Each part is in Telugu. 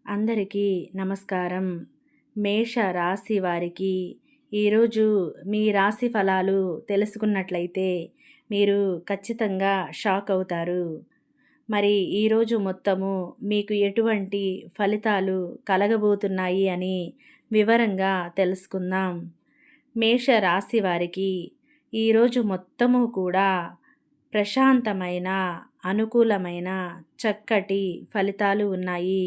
అందరికీ నమస్కారం. మేష రాశి వారికి ఈరోజు మీ రాశి ఫలాలు తెలుసుకున్నట్లయితే మీరు ఖచ్చితంగా షాక్ అవుతారు. మరి ఈరోజు మొత్తము మీకు ఎటువంటి ఫలితాలు కలగబోతున్నాయి అని వివరంగా తెలుసుకుందాం. మేష రాశి వారికి ఈరోజు మొత్తము కూడా ప్రశాంతమైన, అనుకూలమైన, చక్కటి ఫలితాలు ఉన్నాయి.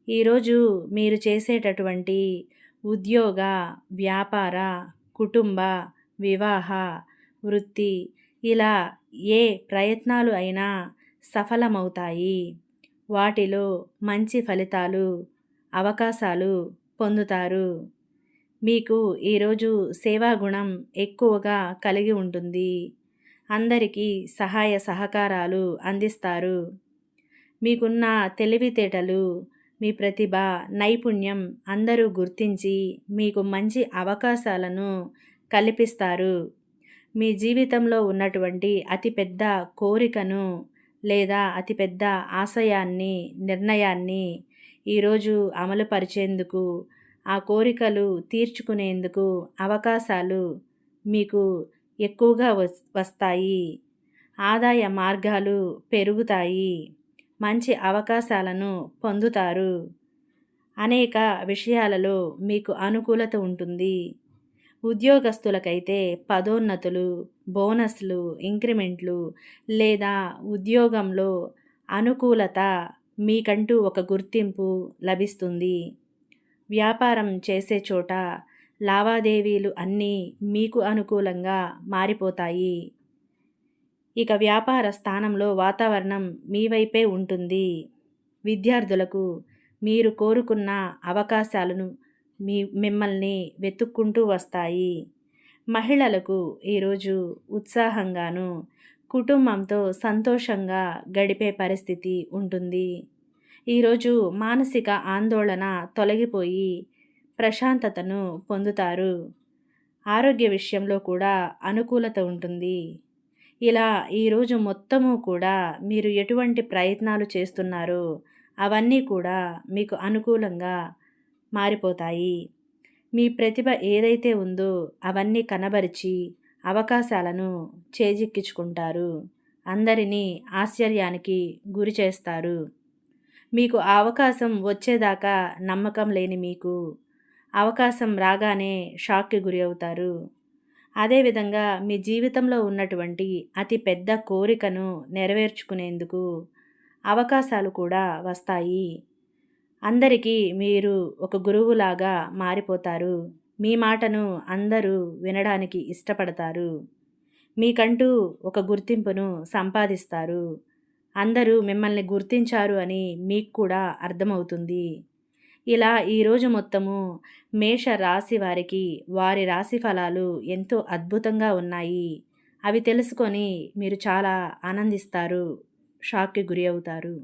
ఈరోజు మీరు చేసేటటువంటి ఉద్యోగ, వ్యాపార, కుటుంబ, వివాహ, వృత్తి ఇలా ఏ ప్రయత్నాలు అయినా సఫలమవుతాయి. వాటిలో మంచి ఫలితాలు, అవకాశాలు పొందుతారు. మీకు ఈరోజు సేవాగుణం ఎక్కువగా కలిగి ఉంటుంది. అందరికీ సహాయ సహకారాలు అందిస్తారు. మీకున్న తెలివితేటలు, మీ ప్రతిభ, నైపుణ్యం అందరూ గుర్తించి మీకు మంచి అవకాశాలను కల్పిస్తారు. మీ జీవితంలో ఉన్నటువంటి అతిపెద్ద కోరికను లేదా అతిపెద్ద ఆశయాన్ని, నిర్ణయాన్ని ఈరోజు అమలుపరిచేందుకు, ఆ కోరికలు తీర్చుకునేందుకు అవకాశాలు మీకు ఎక్కువగా వస్తాయి. ఆదాయ మార్గాలు పెరుగుతాయి. మంచి అవకాశాలను పొందుతారు. అనేక విషయాలలో మీకు అనుకూలత ఉంటుంది. ఉద్యోగస్తులకైతే పదోన్నతులు, బోనస్లు, ఇంక్రిమెంట్లు లేదా ఉద్యోగంలో అనుకూలత, మీకంటూ ఒక గుర్తింపు లభిస్తుంది. వ్యాపారం చేసే చోట లావాదేవీలు అన్నీ మీకు అనుకూలంగా మారిపోతాయి. ఇక వ్యాపార స్థానంలో వాతావరణం మీ వైపే ఉంటుంది. విద్యార్థులకు మీరు కోరుకున్న అవకాశాలను మిమ్మల్ని వెతుక్కుంటూ వస్తాయి. మహిళలకు ఈరోజు ఉత్సాహంగాను, కుటుంబంతో సంతోషంగా గడిపే పరిస్థితి ఉంటుంది. ఈరోజు మానసిక ఆందోళన తొలగిపోయి ప్రశాంతతను పొందుతారు. ఆరోగ్య విషయంలో కూడా అనుకూలత ఉంటుంది. ఇలా ఈరోజు మొత్తము కూడా మీరు ఎటువంటి ప్రయత్నాలు చేస్తున్నారో అవన్నీ కూడా మీకు అనుకూలంగా మారిపోతాయి. మీ ప్రతిభ ఏదైతే ఉందో అవన్నీ కనబరిచి అవకాశాలను చేజిక్కించుకుంటారు. అందరినీ ఆశ్చర్యానికి గురి చేస్తారు. మీకు ఆ అవకాశం వచ్చేదాకా నమ్మకం లేని మీకు అవకాశం రాగానే షాక్కి గురి అవుతారు. అదేవిధంగా మీ జీవితంలో ఉన్నటువంటి అతి పెద్ద కోరికను నెరవేర్చుకునేందుకు అవకాశాలు కూడా వస్తాయి. అందరికీ మీరు ఒక గురువులాగా మారిపోతారు. మీ మాటను అందరూ వినడానికి ఇష్టపడతారు. మీకంటూ ఒక గుర్తింపును సంపాదిస్తారు. అందరూ మిమ్మల్ని గుర్తించారు అని మీకు కూడా అర్థమవుతుంది. ఇలా ఈరోజు మొత్తము మేష రాశి వారికి వారి రాశి ఫలాలు ఎంతో అద్భుతంగా ఉన్నాయి. అవి తెలుసుకొని మీరు చాలా ఆనందిస్తారు, షాక్కి గురి అవుతారు.